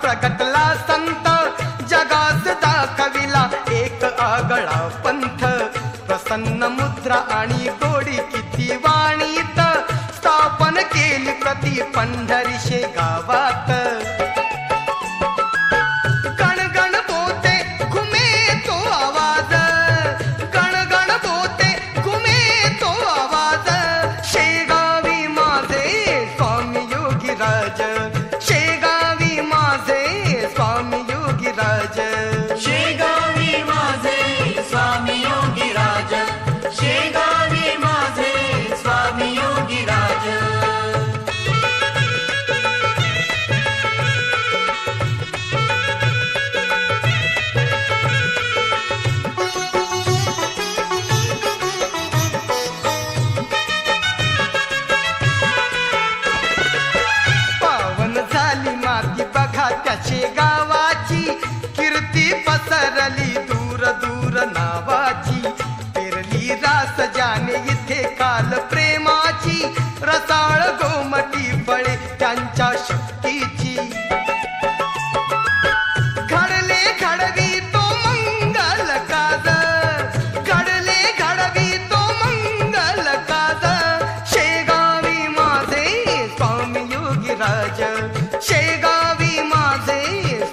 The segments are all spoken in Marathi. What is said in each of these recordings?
प्रगटला संत, जगास दाखविला एक आगळा पंथ. प्रसन्न मुद्रा आणि गोडी किती वाणीत, स्थापन केली प्रति पंढरीशे गावात. गणगण बोते घुमे तो आवाज, गणगण बोते घुमे तो आवाज. शेगावी माझे स्वामी योगीराज, शेगावी माझे स्वामी योगीराज. शेगावी माझे स्वामी योगीराज, शेगावी माझे स्वामी योगीराज. पावन झाली माती बघा त्याचे गावाची, कीर्ती पसरली दूर दूर नावाची. पेरली रास जाने इथे काल प्रेमाची, रसाळ गोमटी फळे त्यांच्या शक्तीची. घडले घडवी तो मंगल काज, घडले घडवी तो मंगल काज. शेगावी माझे स्वामी योगीराज, शेगावी माझे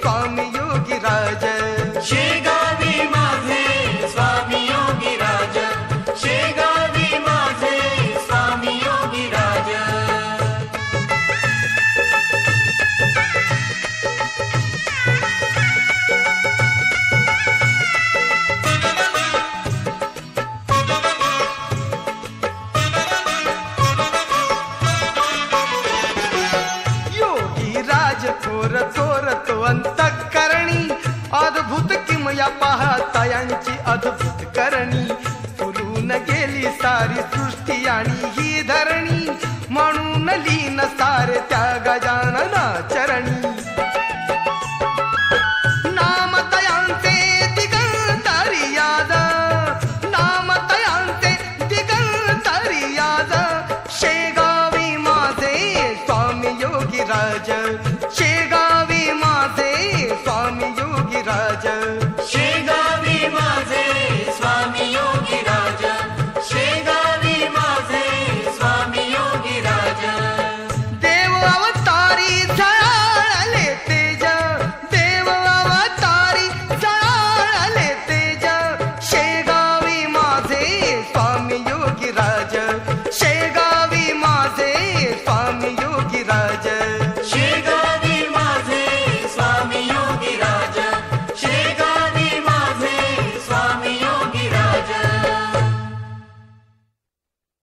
स्वामी योगीराज. शेगावी माझे स्वामी योगीराज, शेगावी माझे स्वामी योगीराज. योगीराज थोर थोर तो अंतःकरणी, अद्भुत किमया पाहता यांची अद्भुत करणी. फुलून गेली सारी सृष्टी आणि ही धरणी, म्हणून लीन सारे त्या गजानन